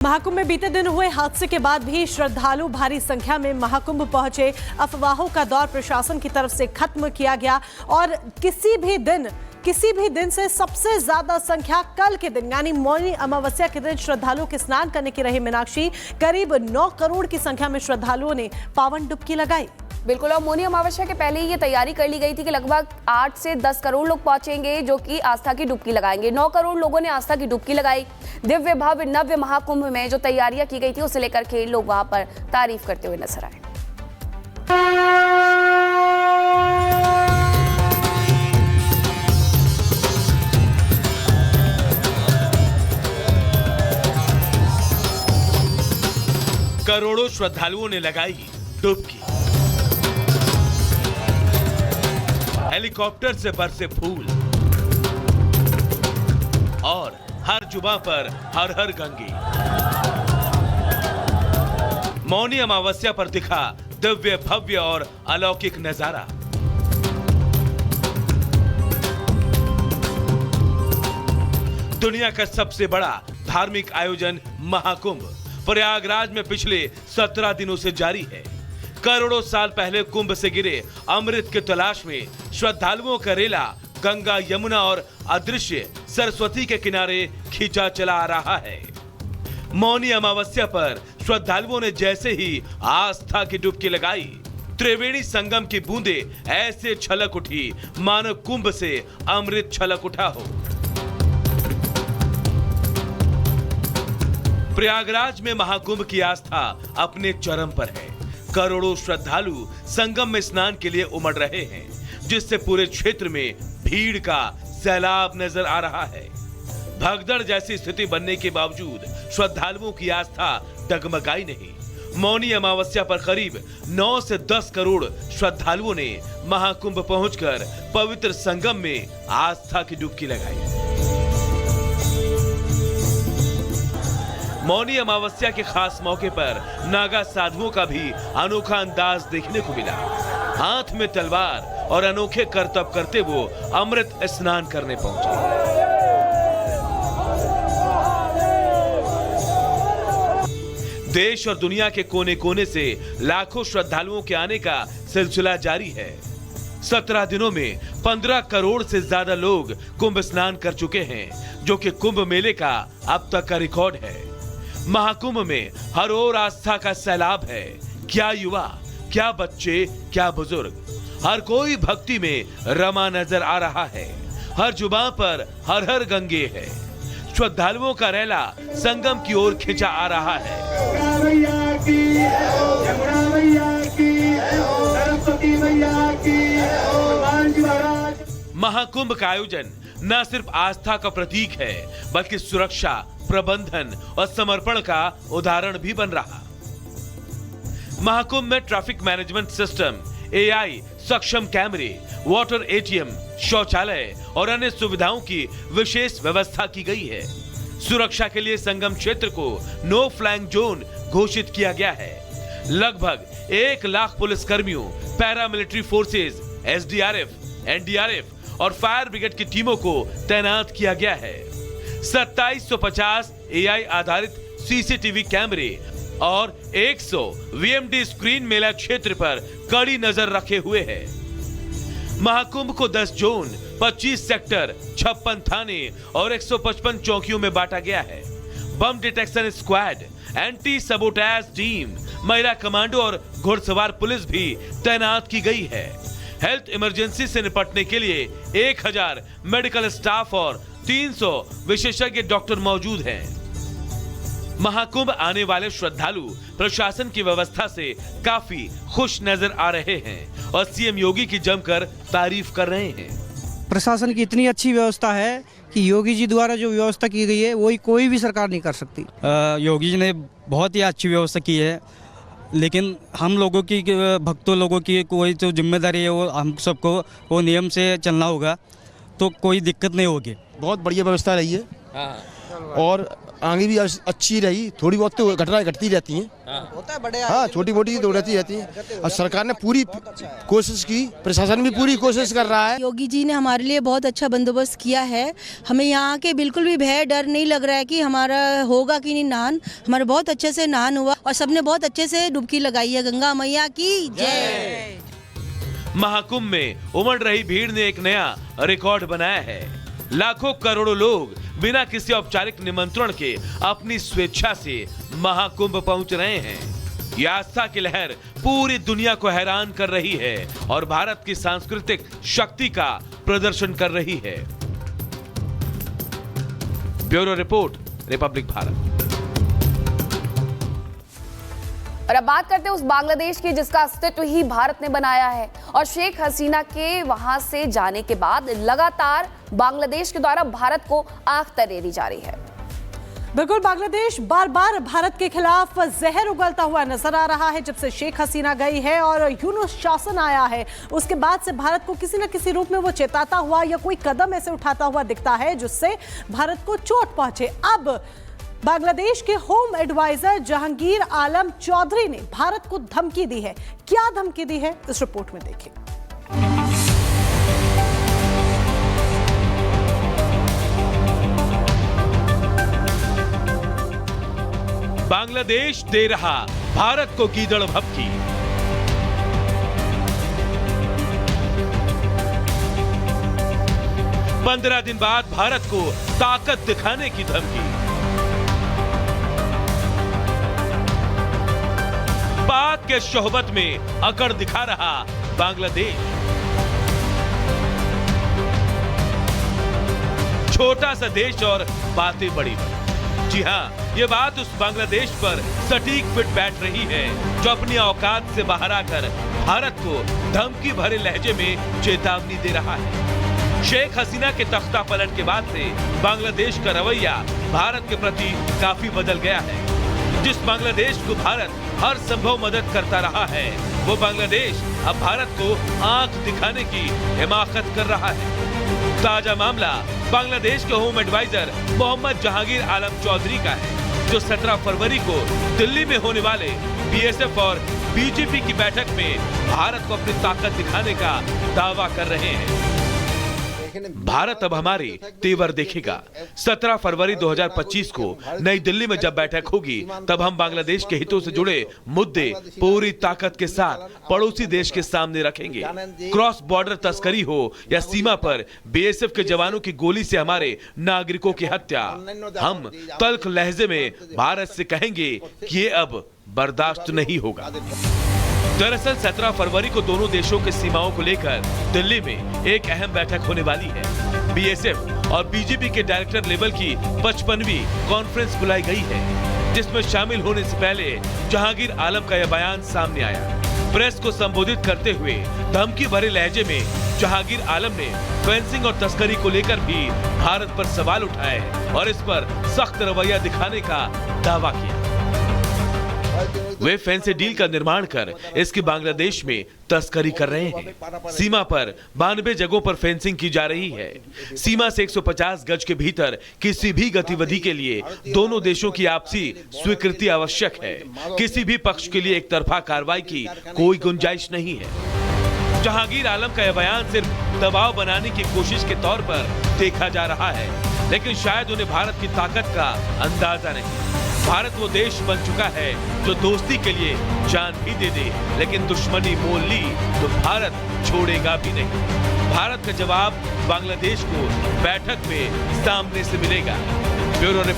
महाकुंभ में बीते दिन हुए हादसे के बाद भी श्रद्धालु भारी संख्या में महाकुंभ पहुंचे। अफवाहों का दौर प्रशासन की तरफ से खत्म किया गया और किसी भी दिन से सबसे ज्यादा संख्या कल के दिन यानी मौनी अमावस्या के दिन श्रद्धालुओं के स्नान करने की रही मीनाक्षी। करीब 9 करोड़ की संख्या में श्रद्धालुओं ने पावन डुबकी लगाई। बिल्कुल, और मौनी अमावस्या के पहले ही ये तैयारी कर ली गई थी कि लगभग 8 से 10 करोड़ लोग पहुंचेंगे जो कि आस्था की डुबकी लगाएंगे। 9 करोड़ लोगों ने आस्था की डुबकी लगाई। दिव्य भव्य नव्य महाकुंभ में जो तैयारियां की गई थी उसे लेकर के लोग वहां पर तारीफ करते हुए नजर आए। करोड़ों श्रद्धालुओं ने लगाई डुबकी। हेलीकॉप्टर से बरसे फूल और हर जुबा पर हर हर गंगे। मौनी अमावस्या पर दिखा दिव्य भव्य और अलौकिक नजारा। दुनिया का सबसे बड़ा धार्मिक आयोजन महाकुंभ प्रयागराज में पिछले 17 दिनों से जारी है। करोड़ों साल पहले कुंभ से गिरे अमृत की तलाश में श्रद्धालुओं का रेला गंगा यमुना और अदृश्य सरस्वती के किनारे खींचा चला आ रहा है। मौनी अमावस्या पर श्रद्धालुओं ने जैसे ही आस्था की डुबकी लगाई, त्रिवेणी संगम की बूंदे ऐसे छलक उठी मानो कुंभ से अमृत छलक उठा हो। प्रयागराज में महाकुंभ की आस्था अपने चरम पर है। करोड़ों श्रद्धालु संगम में स्नान के लिए उमड़ रहे हैं, जिससे पूरे क्षेत्र में भीड़ का सैलाब नजर आ रहा है। भगदड़ जैसी स्थिति बनने के बावजूद श्रद्धालुओं की आस्था डगमगाई नहीं। मौनी अमावस्या पर करीब 9 से 10 करोड़ श्रद्धालुओं ने महाकुंभ पहुंचकर पवित्र संगम में आस्था की डुबकी लगाई। मौनी अमावस्या के खास मौके पर नागा साधुओं का भी अनोखा अंदाज देखने को मिला। हाथ में तलवार और अनोखे करतब करते वो अमृत स्नान करने पहुंचे। देश और दुनिया के कोने कोने से लाखों श्रद्धालुओं के आने का सिलसिला जारी है। 17 दिनों में 15 करोड़ से ज्यादा लोग कुंभ स्नान कर चुके हैं, जो कि कुंभ मेले का अब तक का रिकॉर्ड है। महाकुंभ में हर ओर आस्था का सैलाब है। क्या युवा, क्या बच्चे, क्या बुजुर्ग, हर कोई भक्ति में रमा नजर आ रहा है। हर जुबान पर हर हर गंगे है। श्रद्धालुओं का रैला संगम की ओर खिंचा आ रहा है। महाकुंभ का आयोजन न सिर्फ आस्था का प्रतीक है, बल्कि सुरक्षा, प्रबंधन और समर्पण का उदाहरण भी बन रहा। महाकुंभ में ट्रैफिक मैनेजमेंट सिस्टम, एआई सक्षम कैमरे, वाटर एटीएम, शौचालय और अन्य सुविधाओं की विशेष व्यवस्था की गई है। सुरक्षा के लिए संगम क्षेत्र को नो फ्लाइंग जोन घोषित किया गया है। लगभग 1 लाख पुलिस कर्मियों, पैरामिलिट्री फोर्सेज, एसडीआरएफ, एनडीआरएफ और फायर ब्रिगेड की टीमों को तैनात किया गया है। 2750 एआई आधारित सीसीटीवी कैमरे और 100 वीएमडी स्क्रीन मेला क्षेत्र पर कड़ी नजर रखे हुए है। महाकुंभ को 10 जोन, 25 सेक्टर, 56 थाने और 155 चौकियों में बांटा गया है। Bomb detection squad, anti sabotage team, महिला कमांडो और घुड़सवार पुलिस भी तैनात की गई है। हेल्थ इमरजेंसी से निपटने के लिए 1000 मेडिकल स्टाफ और 300 विशेषज्ञ डॉक्टर मौजूद हैं। महाकुंभ आने वाले श्रद्धालु प्रशासन की व्यवस्था से काफी खुश नजर आ रहे हैं और सीएम योगी की जमकर तारीफ कर रहे हैं। प्रशासन की इतनी अच्छी व्यवस्था है कि योगी जी द्वारा जो व्यवस्था की गई है वही कोई भी सरकार नहीं कर सकती। योगी जी ने बहुत ही अच्छी व्यवस्था की है, लेकिन हम लोगों की, भक्तों लोगों की कोई जो जिम्मेदारी है वो हम सबको वो नियम से चलना होगा, तो कोई दिक्कत नहीं होगी। बहुत बढ़िया व्यवस्था रही है। और आगे भी अच्छी रही। थोड़ी बहुत तो घटनाएं घटती रहती हैं, होता है बड़े हाँ, छोटी मोटी तो रहती हैं। और सरकार ने पूरी कोशिश की, प्रशासन भी पूरी कोशिश कर रहा है। योगी जी ने हमारे लिए बहुत अच्छा बंदोबस्त किया है। हमें यहाँ के बिल्कुल भी भय डर नहीं लग रहा है कि हमारा होगा कि नहीं नहान। हमारा बहुत अच्छे से नहान हुआ और सबने बहुत अच्छे से डुबकी लगाई है। गंगा मैया की जय। महाकुंभ में उमड़ रही भीड़ ने एक नया रिकॉर्ड बनाया है। लाखों करोड़ों लोग बिना किसी औपचारिक निमंत्रण के अपनी स्वेच्छा से महाकुंभ पहुंच रहे हैं। यह आस्था की लहर पूरी दुनिया को हैरान कर रही है और भारत की सांस्कृतिक शक्ति का प्रदर्शन कर रही है। Bureau report, Republic Bharat. और अब बात करते हैं उस बांग्लादेश की जिसका अस्तित्व ही भारत ने बनाया है और शेख हसीना के वहां से जाने के बाद लगातार बांग्लादेश के द्वारा भारत को आंख तरेरी जा रही है। बिल्कुल, बांग्लादेश बार बार भारत के खिलाफ जहर उगलता हुआ नजर आ रहा है। जब से शेख हसीना गई है और यूनुस शासन आया है, उसके बाद से भारत को किसी न किसी रूप में वो चेताता हुआ या कोई कदम ऐसे उठाता हुआ दिखता है जिससे भारत को चोट पहुंचे। अब बांग्लादेश के होम एडवाइजर जहांगीर आलम चौधरी ने भारत को धमकी दी है। क्या धमकी दी है, इस रिपोर्ट में देखिए। बांग्लादेश दे रहा भारत को गीदड़ भभकी। पंद्रह दिन बाद भारत को ताकत दिखाने की धमकी। पाक के शोहबत में अकड़ दिखा रहा बांग्लादेश। छोटा सा देश और बातें बड़ी बड़ी। जी हां, ये बात उस बांग्लादेश पर सटीक फिट बैठ रही है जो अपनी औकात से बाहर आकर भारत को धमकी भरे लहजे में चेतावनी दे रहा है। शेख हसीना के तख्ता पलट के बाद से बांग्लादेश का रवैया भारत के प्रति काफी बदल गया है। जिस बांग्लादेश को भारत हर संभव मदद करता रहा है, वो बांग्लादेश अब भारत को आंख दिखाने की हिमाकत कर रहा है। ताजा मामला बांग्लादेश के होम एडवाइजर मोहम्मद जहांगीर आलम चौधरी का है, जो 17 फरवरी को दिल्ली में होने वाले बीएसएफ और बीजेपी की बैठक में भारत को अपनी ताकत दिखाने का दावा कर रहे हैं। भारत अब हमारी तेवर देखेगा। 17 फरवरी 2025 को नई दिल्ली में जब बैठक होगी, तब हम बांग्लादेश के हितों से जुड़े मुद्दे पूरी ताकत के साथ पड़ोसी देश के सामने रखेंगे। क्रॉस बॉर्डर तस्करी हो या सीमा पर बीएसएफ के जवानों की गोली से हमारे नागरिकों की हत्या, हम तल्ख लहजे में भारत से कहेंगे कि ये अब बर्दाश्त नहीं होगा। दरअसल 17 फरवरी को दोनों देशों के सीमाओं को लेकर दिल्ली में एक अहम बैठक होने वाली है। बीएसएफ और बीजेपी के डायरेक्टर लेवल की 55वीं कॉन्फ्रेंस बुलाई गई है, जिसमें शामिल होने से पहले जहांगीर आलम का यह बयान सामने आया। प्रेस को संबोधित करते हुए धमकी भरे लहजे में जहांगीर आलम ने फेंसिंग और तस्करी को लेकर भी भारत पर सवाल उठाए और इस पर सख्त रवैया दिखाने का दावा किया। वे फैंसी डील का निर्माण कर इसकी बांग्लादेश में तस्करी कर रहे हैं। सीमा पर 92 जगहों पर फेंसिंग की जा रही है। सीमा से 150 गज के भीतर किसी भी गतिविधि के लिए दोनों देशों की आपसी स्वीकृति आवश्यक है। किसी भी पक्ष के लिए एक तरफा कार्रवाई की कोई गुंजाइश नहीं है। जहांगीर आलम का यह बयान सिर्फ दबाव बनाने की कोशिश के तौर पर देखा जा रहा है, लेकिन शायद उन्हें भारत की ताकत का अंदाजा नहीं। भारत वो देश बन चुका है जो दोस्ती के लिए जान भी दे दे, लेकिन दुश्मनी मोल ली तो भारत छोड़ेगा भी नहीं। भारत का जवाब बांग्लादेश को बैठक में सामने से मिलेगा। Bureau report.